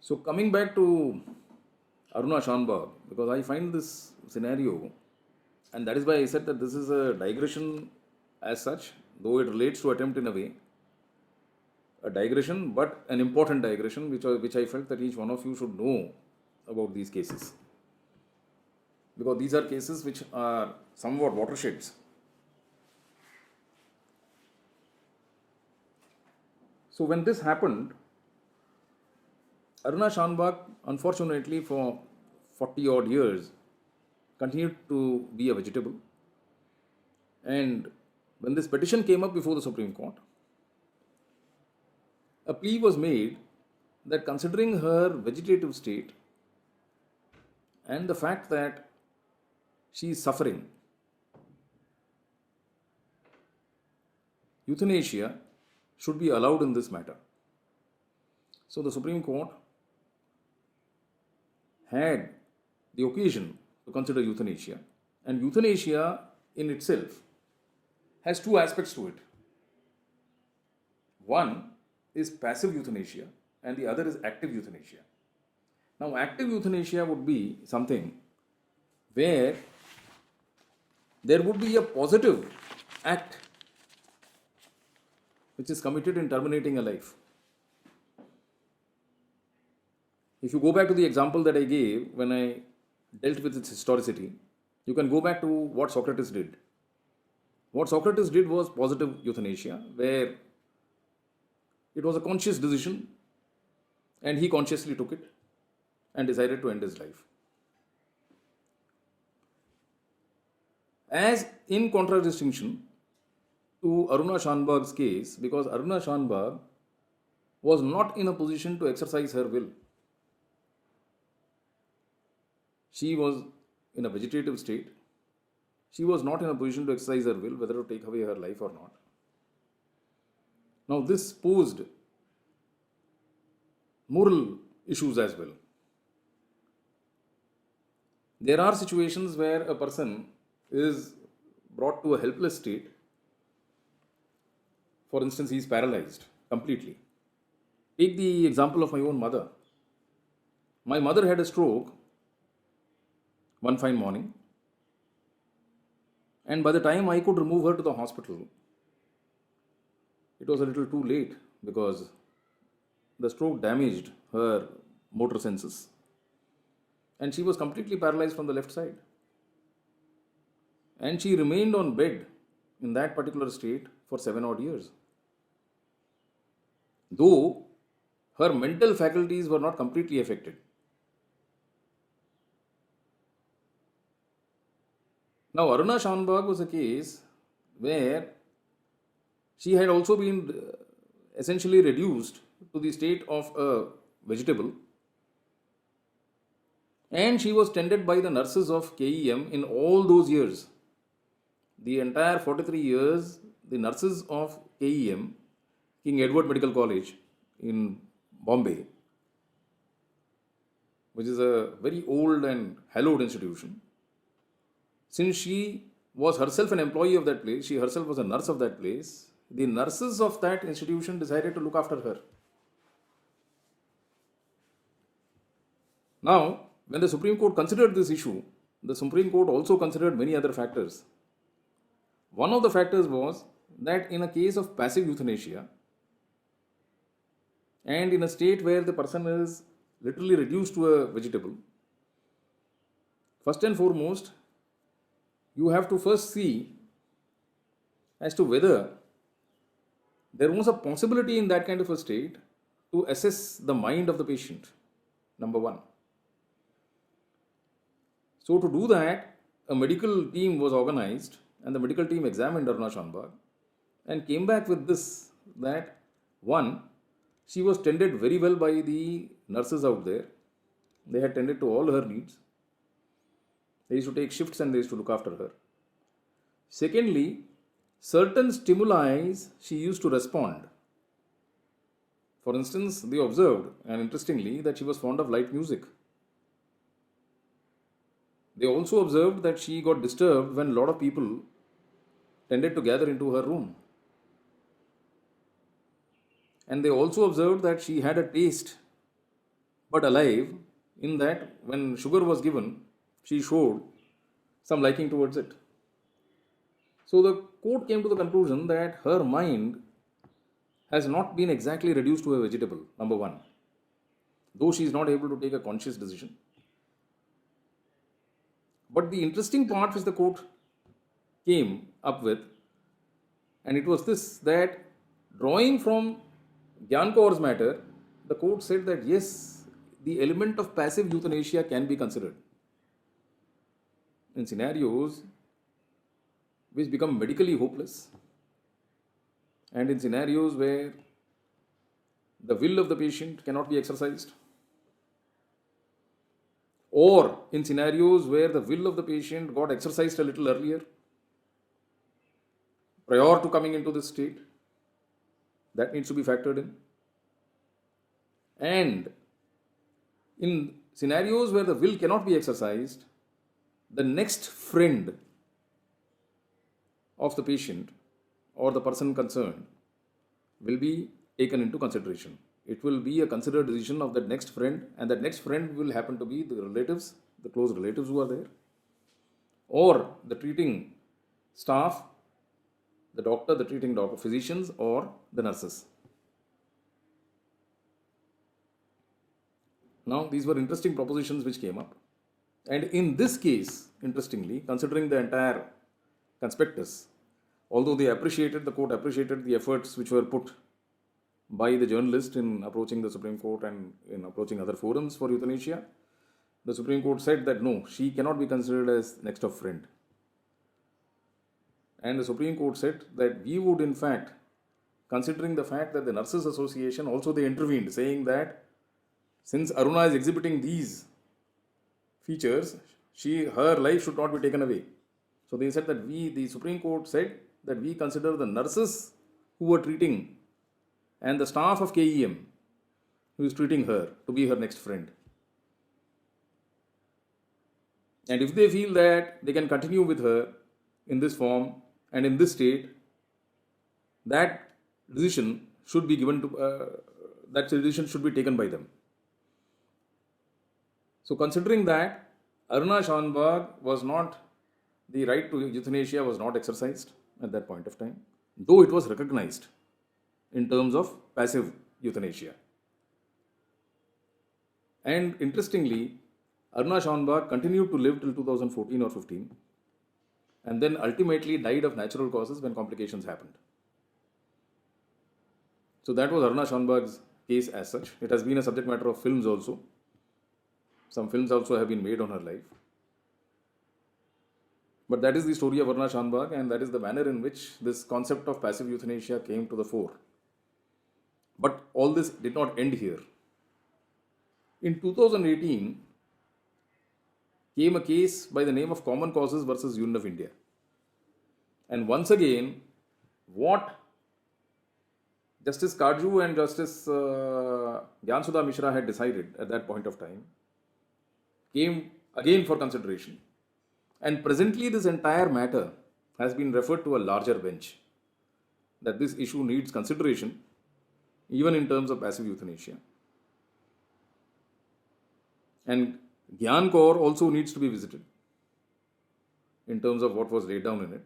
So coming back to Aruna Shanbag, because I find this scenario, and that is why I said that this is a digression as such, though it relates to attempt in a way, a digression, but an important digression, which I felt that each one of you should know about these cases, because these are cases which are somewhat watersheds. So when this happened, Aruna Shanbag, unfortunately, for 40 odd years, continued to be a vegetable. And when this petition came up before the Supreme Court, a plea was made that considering her vegetative state and the fact that she is suffering, euthanasia should be allowed in this matter. So the Supreme Court had the occasion to consider euthanasia, and euthanasia in itself has two aspects to it. One is passive euthanasia, and the other is active euthanasia. Now, active euthanasia would be something where there would be a positive act which is committed in terminating a life. If you go back to the example that I gave when I dealt with its historicity, you can go back to what Socrates did. What Socrates did was positive euthanasia, where it was a conscious decision and he consciously took it and decided to end his life. As in contradistinction to Aruna Shanbag's case, because Aruna Shanbag was not in a position to exercise her will. She was in a vegetative state. She was not in a position to exercise her will, whether to take away her life or not. Now, this posed moral issues as well. There are situations where a person is brought to a helpless state. For instance, he is paralyzed completely. Take the example of my own mother. My mother had a stroke one fine morning, and by the time I could remove her to the hospital, it was a little too late because the stroke damaged her motor senses and she was completely paralyzed from the left side. And she remained on bed in that particular state for 7 odd years. Though her mental faculties were not completely affected. Now, Aruna Shanbag was a case where she had also been essentially reduced to the state of a vegetable, and she was tended by the nurses of KEM in all those years. The entire 43 years, the nurses of KEM, King Edward Medical College in Bombay, which is a very old and hallowed institution, since she was herself an employee of that place, she herself was a nurse of that place, the nurses of that institution decided to look after her. Now, when the Supreme Court considered this issue, the Supreme Court also considered many other factors. One of the factors was that in a case of passive euthanasia, and in a state where the person is literally reduced to a vegetable, first and foremost, you have to first see as to whether there was a possibility in that kind of a state to assess the mind of the patient, number one. So to do that, a medical team was organized and the medical team examined Aruna Shanbag and came back with this, that one, she was tended very well by the nurses out there. They had tended to all her needs. They used to take shifts and they used to look after her. Secondly, certain stimuli she used to respond. For instance, they observed, and interestingly, that she was fond of light music. They also observed that she got disturbed when a lot of people tended to gather into her room. And they also observed that she had a taste but alive, in that when sugar was given, she showed some liking towards it. So the court came to the conclusion that her mind has not been exactly reduced to a vegetable, number one, though she is not able to take a conscious decision. But the interesting part which the court came up with, and it was this, that drawing from Gyan Kaur's matter, the court said that yes, the element of passive euthanasia can be considered in scenarios which become medically hopeless, and in scenarios where the will of the patient cannot be exercised, or in scenarios where the will of the patient got exercised a little earlier prior to coming into this state. That needs to be factored in. And in scenarios where the will cannot be exercised, the next friend of the patient or the person concerned will be taken into consideration. It will be a considered decision of that next friend, and that next friend will happen to be the relatives, the close relatives who are there, or the treating staff, the doctor, the treating doctor, physicians, or the nurses. Now, these were interesting propositions which came up. And in this case, interestingly, considering the entire conspectus, although the court appreciated the efforts which were put by the journalist in approaching the Supreme Court and in approaching other forums for euthanasia, the Supreme Court said that no, she cannot be considered as next of friend. And the Supreme Court said that we would in fact, considering the fact that the Nurses Association also they intervened, saying that since Aruna is exhibiting these features, her life should not be taken away. So they said that the Supreme Court said that we consider the nurses who were treating and the staff of KEM who is treating her to be her next friend. And if they feel that they can continue with her in this form and in this state, that decision should be given to, that decision should be taken by them. So considering that Aruna Shanbhag was not, the right to euthanasia was not exercised at that point of time, though it was recognized in terms of passive euthanasia. And interestingly, Aruna Shanbhag continued to live till 2014 or 15, and then ultimately died of natural causes when complications happened. So that was Aruna Shanbhag's case as such. It has been a subject matter of films also. Some films also have been made on her life. But that is the story of Aruna Shanbhag, and that is the manner in which this concept of passive euthanasia came to the fore. But all this did not end here. In 2018, came a case by the name of Common Causes versus Union of India. And once again, what Justice Kaju and Justice Gyansudha Mishra had decided at that point of time came again for consideration. And presently this entire matter has been referred to a larger bench, that this issue needs consideration even in terms of passive euthanasia. And Gyan Kaur also needs to be visited in terms of what was laid down in it.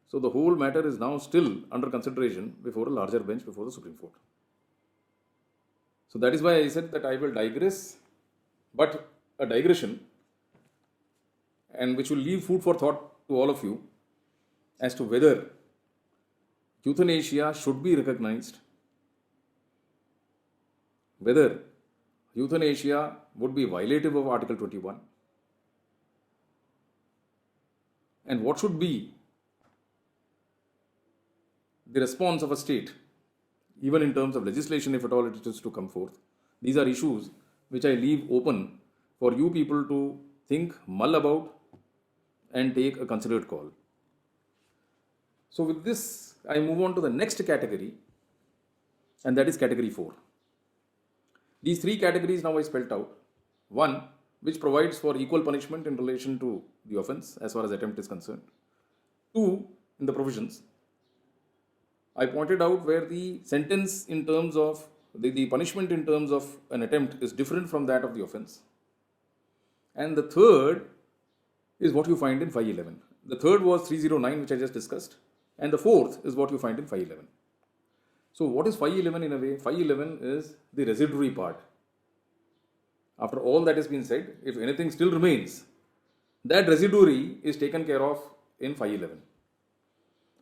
So the whole matter is now still under consideration before a larger bench, before the Supreme Court. So that is why I said that I will digress, but a digression, and which will leave food for thought to all of you as to whether euthanasia should be recognized, whether euthanasia would be violative of Article 21, and what should be the response of a state, even in terms of legislation, if at all it is to come forth. These are issues which I leave open for you people to think, mull about, and take a considered call. So with this, I move on to the next category, and that is category 4. These three categories now I spelt out. One, which provides for equal punishment in relation to the offence as far as attempt is concerned. Two, in the provisions, I pointed out where the sentence in terms of the punishment in terms of an attempt is different from that of the offense. And the third is what you find in 511. The third was 309, which I just discussed. And the fourth is what you find in 511. So what is 511 in a way? 511 is the residuary part. After all that has been said, if anything still remains, that residuary is taken care of in 511.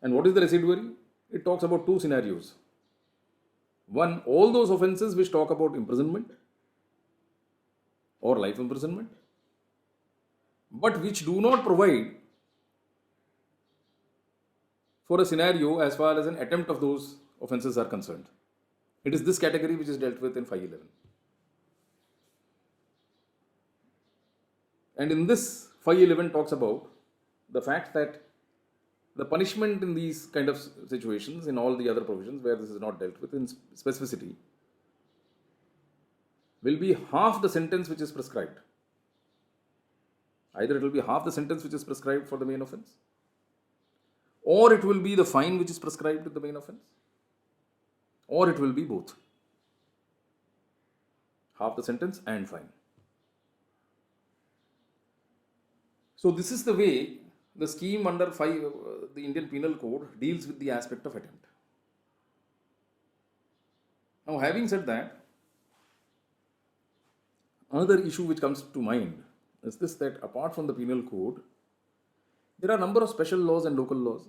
And what is the residuary? It talks about two scenarios. One, all those offenses which talk about imprisonment or life imprisonment, but which do not provide for a scenario as far as an attempt of those offenses are concerned. It is this category which is dealt with in 511. And in this, 511 talks about the fact that the punishment in these kind of situations, in all the other provisions where this is not dealt with in specificity, will be half the sentence which is prescribed. Either it will be half the sentence which is prescribed for the main offense, or it will be the fine which is prescribed with the main offense, or it will be both. Half the sentence and fine. So this is the way the scheme under the Indian Penal Code deals with the aspect of attempt. Now, having said that, another issue which comes to mind is this, that apart from the Penal Code, there are a number of special laws and local laws.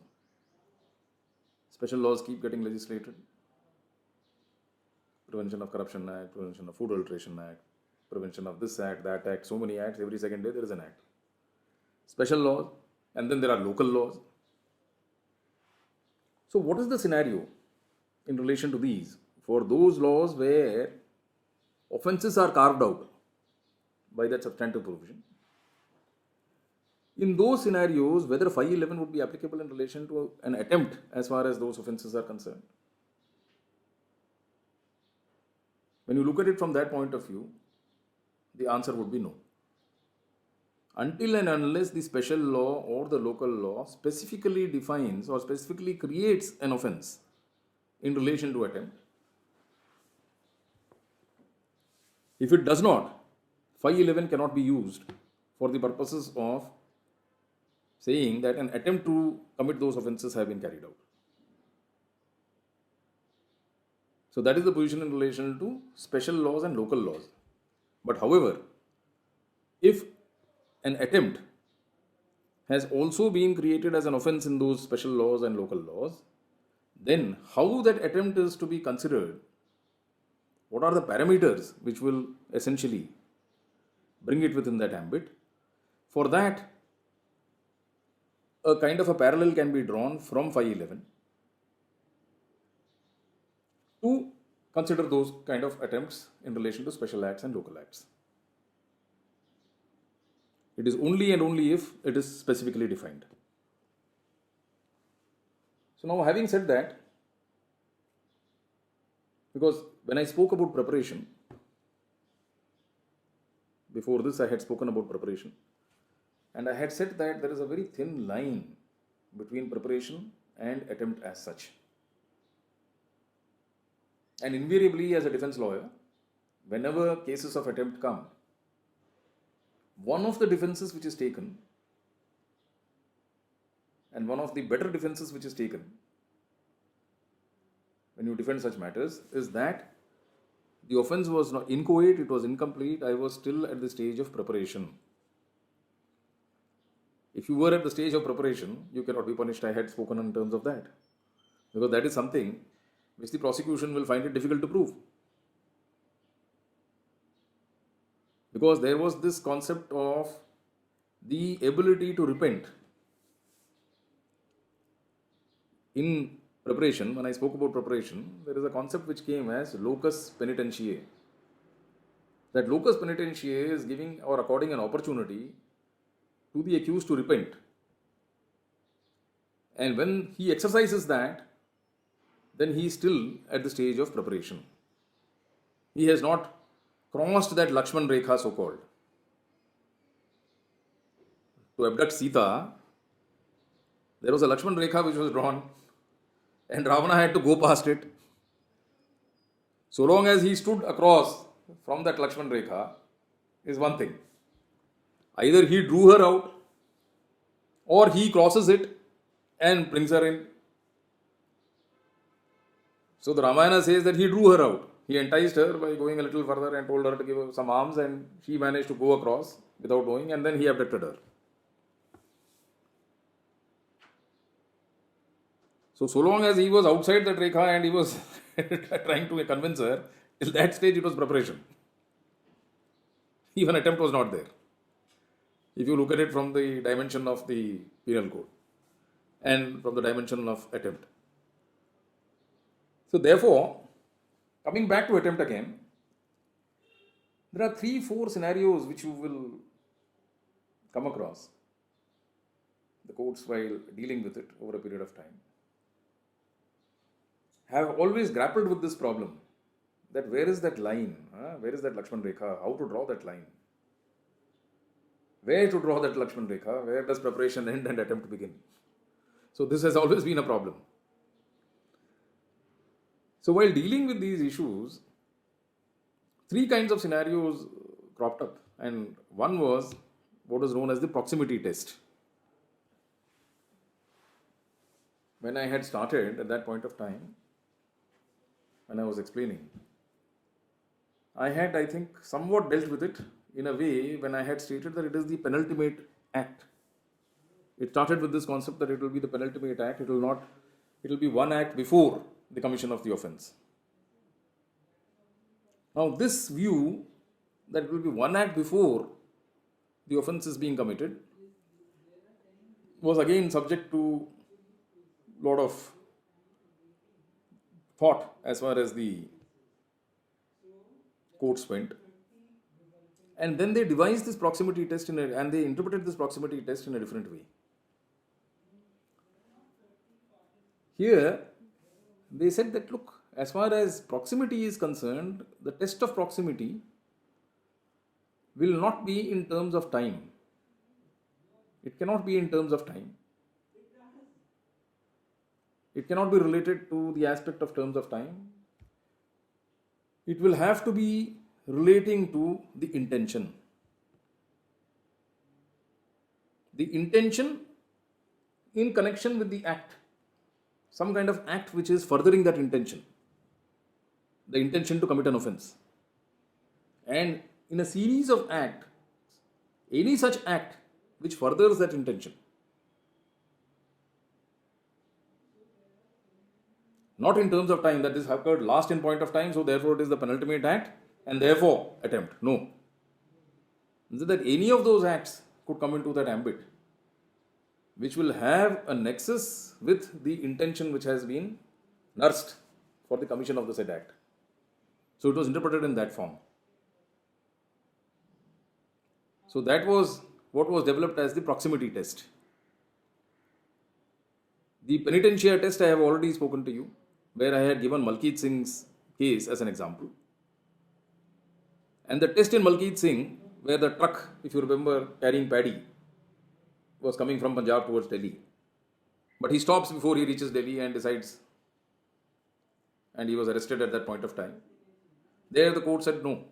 Special laws keep getting legislated. Prevention of Corruption Act, Prevention of Food Adulteration Act, Prevention of this act, that act, so many acts, every second day there is an act. Special laws, and then there are local laws. So what is the scenario in relation to these? For those laws where offences are carved out by that substantive provision, in those scenarios, whether 511 would be applicable in relation to an attempt as far as those offences are concerned. When you look at it from that point of view, the answer would be no. Until and unless the special law or the local law specifically defines or specifically creates an offence in relation to attempt, if it does not, 511 cannot be used for the purposes of saying that an attempt to commit those offences have been carried out. So that is the position in relation to special laws and local laws. But however, if an attempt has also been created as an offence in those special laws and local laws, then how that attempt is to be considered, what are the parameters which will essentially bring it within that ambit, for that a kind of a parallel can be drawn from 511 to consider those kind of attempts in relation to special acts and local acts. It is only and only if it is specifically defined. So now, having said that, because when I spoke about preparation, before this I had spoken about preparation, and I had said that there is a very thin line between preparation and attempt as such. And invariably, as a defense lawyer, whenever cases of attempt come, one of the defenses which is taken, and one of the better defenses which is taken when you defend such matters, is that the offence was not inchoate, it was incomplete, I was still at the stage of preparation. If you were at the stage of preparation, you cannot be punished. I had spoken in terms of that, because that is something which the prosecution will find it difficult to prove. Because there was this concept of the ability to repent. In preparation, when I spoke about preparation, there is a concept which came as locus penitentiae. That locus penitentiae is giving or according an opportunity to the accused to repent. And when he exercises that, then he is still at the stage of preparation. He has not crossed that Lakshman Rekha, so called. To abduct Sita, there was a Lakshman Rekha which was drawn, and Ravana had to go past it. So long as he stood across from that Lakshman Rekha is one thing. Either he drew her out or he crosses it and brings her in. So the Ramayana says that he drew her out. He enticed her by going a little further and told her to give some alms, and she managed to go across without knowing, and then he abducted her. So long as he was outside that Rekha and he was trying to convince her, till that stage it was preparation. Even attempt was not there. If you look at it from the dimension of the penal code and from the dimension of attempt. So therefore, coming back to attempt again, there are 3-4 scenarios which you will come across the courts while dealing with it over a period of time have always grappled with this problem, that where is that line, where is that Lakshman Rekha, how to draw that line, where to draw that Lakshman Rekha, where does preparation end and attempt begin. So this has always been a problem. So while dealing with these issues, 3 kinds of scenarios cropped up, and one was what is known as the proximity test. When I had started at that point of time, when I was explaining, I had, I think, somewhat dealt with it in a way when I had stated that it is the penultimate act. It started with this concept that it will be the penultimate act, it will be one act before the commission of the offense. Now this view that it will be one act before the offense is being committed was again subject to a lot of thought as far as the courts went. And then they devised this proximity test and they interpreted this proximity test in a different way. Here, they said that, look, as far as proximity is concerned, the test of proximity will not be in terms of time. It cannot be in terms of time. It cannot be related to the aspect of terms of time. It will have to be relating to the intention. The intention in connection with the act. Some kind of act which is furthering that intention. The intention to commit an offense. And in a series of acts, any such act which furthers that intention. Not in terms of time, that this occurred last in point of time, so therefore it is the penultimate act and therefore attempt. No. That any of those acts could come into that ambit, which will have a nexus with the intention which has been nursed for the commission of the said act. So it was interpreted in that form. So that was what was developed as the proximity test. The penitentiary test I have already spoken to you, where I had given Malkit Singh's case as an example. And the test in Malkit Singh, where the truck, if you remember, carrying paddy, was coming from Punjab towards Delhi. But he stops before he reaches Delhi and decides, and he was arrested at that point of time. There the court said no.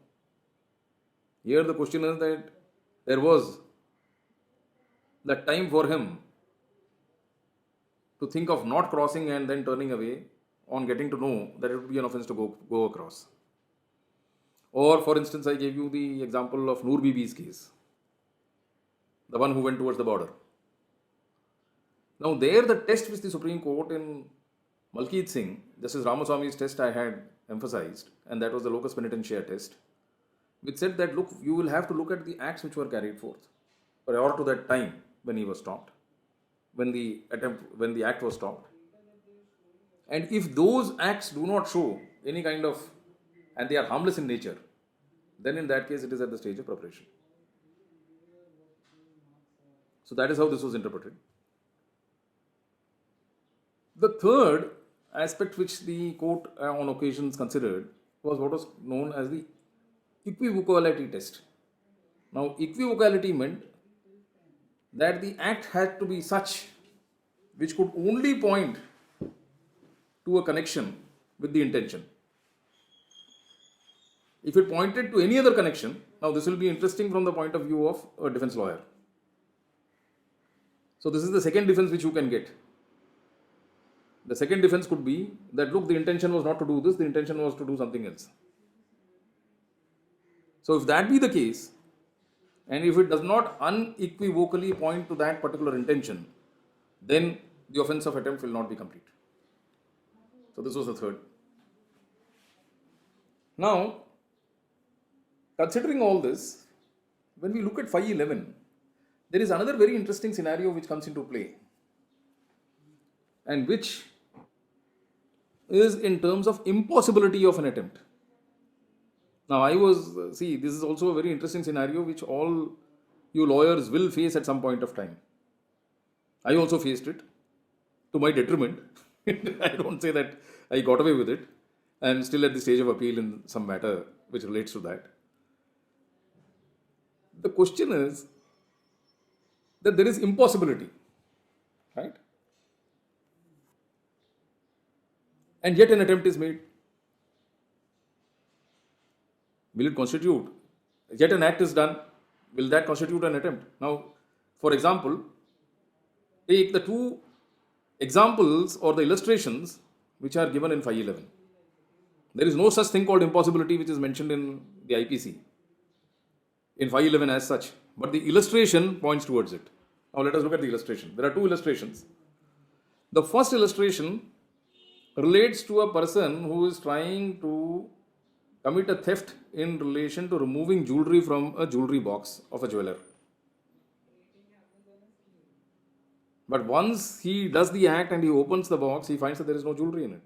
Here the question is that there was that time for him to think of not crossing and then turning away on getting to know that it would be an offense to go across. Or for instance, I gave you the example of Noor Bibi's case, the one who went towards the border. Now there the test which the Supreme Court in Malkit Singh, Justice Ramaswamy's test I had emphasized, and that was the locus penitentiae test, which said that look, you will have to look at the acts which were carried forth prior to that time when he was stopped, when the act was stopped. And if those acts do not show any kind of, and they are harmless in nature, then in that case it is at the stage of preparation. So that is how this was interpreted. The third aspect which the court on occasions considered was what was known as the equivocality test. Now equivocality meant that the act had to be such which could only point to a connection with the intention. If it pointed to any other connection, now this will be interesting from the point of view of a defense lawyer. So this is the second defense which you can get. The second defense could be that, look, the intention was not to do this, the intention was to do something else. So if that be the case, and if it does not unequivocally point to that particular intention, then the offense of attempt will not be complete. So this was the third. Now, considering all this, when we look at 511, there is another very interesting scenario which comes into play, and which is in terms of impossibility of an attempt. Now, this is also a very interesting scenario which all you lawyers will face at some point of time. I also faced it to my detriment. I don't say that I got away with it. I am still at the stage of appeal in some matter which relates to that. The question is that there is impossibility, right? And yet an attempt is made. Will it constitute? Yet an act is done. Will that constitute an attempt? Now, for example, take the two examples or the illustrations which are given in 511. There is no such thing called impossibility which is mentioned in the IPC, in 511 as such, but the illustration points towards it. Now let us look at the illustration. There are two illustrations. The first illustration relates to a person who is trying to commit a theft in relation to removing jewelry from a jewelry box of a jeweler. But once he does the act and he opens the box, he finds that there is no jewelry in it.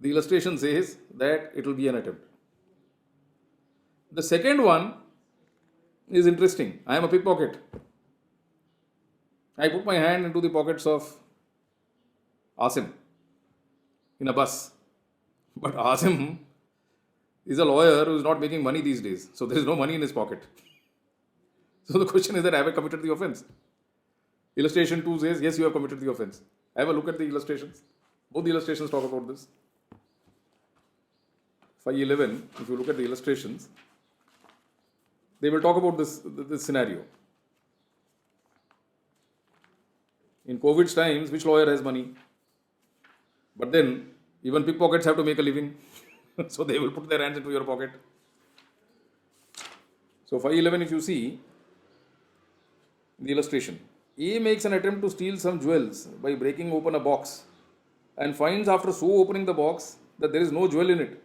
The illustration says that it will be an attempt. The second one is interesting. I am a pickpocket. I put my hand into the pockets of Asim in a bus. But Asim is a lawyer who is not making money these days. So there is no money in his pocket. So the question is that have I committed the offense? Illustration 2 says, yes, you have committed the offense. Have a look at the illustrations. Both the illustrations talk about this. 511, if you look at the illustrations, they will talk about this scenario. In COVID's times, which lawyer has money? But then, even pickpockets have to make a living. So they will put their hands into your pocket. So 511, if you see the illustration, A makes an attempt to steal some jewels by breaking open a box and finds after so opening the box that there is no jewel in it.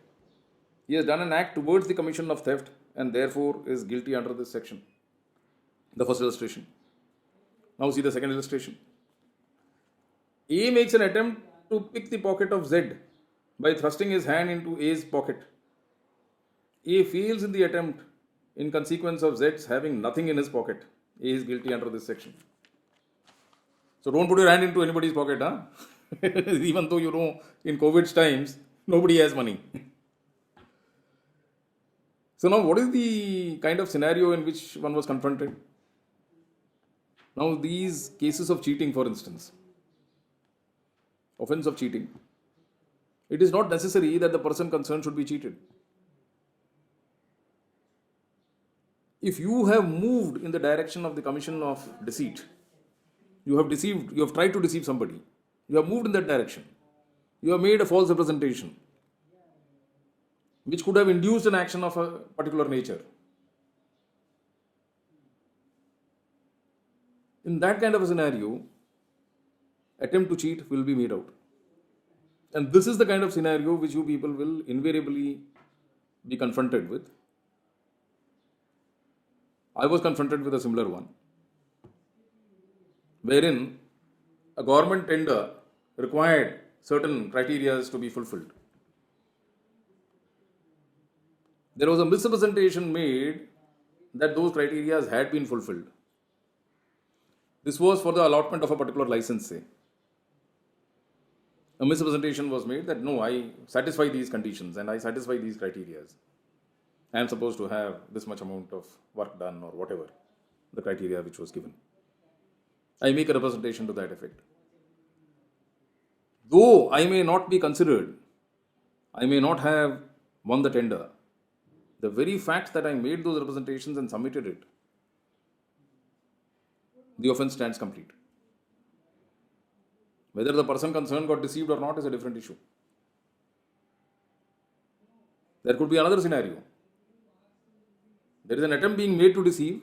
He has done an act towards the commission of theft and therefore is guilty under this section. The first illustration. Now see the second illustration. A makes an attempt to pick the pocket of Z by thrusting his hand into A's pocket. A fails in the attempt in consequence of Z's having nothing in his pocket. A is guilty under this section. So don't put your hand into anybody's pocket, huh? Even though you know in COVID's times, nobody has money. So now what is the kind of scenario in which one was confronted? Now these cases of cheating, for instance, offense of cheating, it is not necessary that the person concerned should be cheated. If you have moved in the direction of the commission of deceit, you have tried to deceive somebody, you have moved in that direction, you have made a false representation, which could have induced an action of a particular nature. In that kind of a scenario, attempt to cheat will be made out. And this is the kind of scenario which you people will invariably be confronted with. I was confronted with a similar one, wherein a government tender required certain criteria to be fulfilled. There was a misrepresentation made that those criteria had been fulfilled. This was for the allotment of a particular license, say. A misrepresentation was made that no, I satisfy these conditions and I satisfy these criteria. I am supposed to have this much amount of work done or whatever the criteria which was given. I make a representation to that effect. Though I may not be considered, I may not have won the tender, the very fact that I made those representations and submitted it, the offense stands complete. Whether the person concerned got deceived or not is a different issue. There could be another scenario. There is an attempt being made to deceive,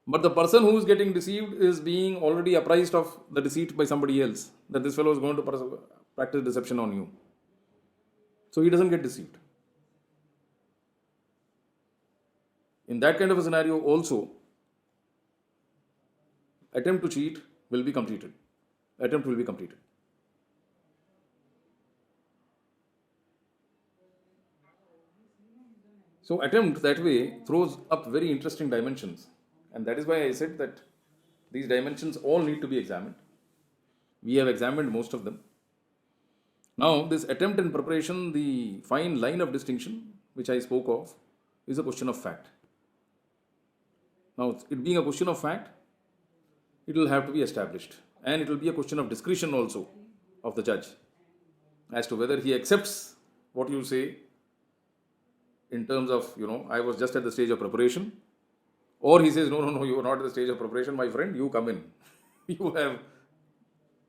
but the person who is getting deceived is being already apprised of the deceit by somebody else, that this fellow is going to practice deception on you. So he doesn't get deceived. In that kind of a scenario also, attempt to cheat will be completed. Attempt will be completed. So attempt that way throws up very interesting dimensions. And that is why I said that these dimensions all need to be examined. We have examined most of them. Now, this attempt and preparation, the fine line of distinction which I spoke of, is a question of fact. Now, it being a question of fact, it will have to be established. And it will be a question of discretion also of the judge as to whether he accepts what you say in terms of, I was just at the stage of preparation, or he says, no, you are not at the stage of preparation, my friend, you come in. You have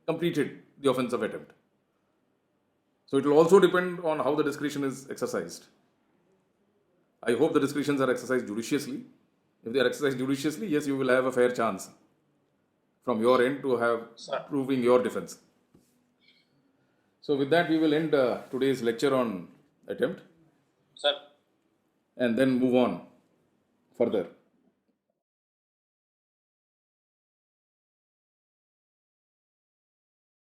completed the offense of attempt. So it will also depend on how the discretion is exercised. I hope the discretions are exercised judiciously. If they are exercised judiciously, yes, you will have a fair chance from your end to have proving your defense. So with that, we will end today's lecture on attempt. Sir. And then move on further.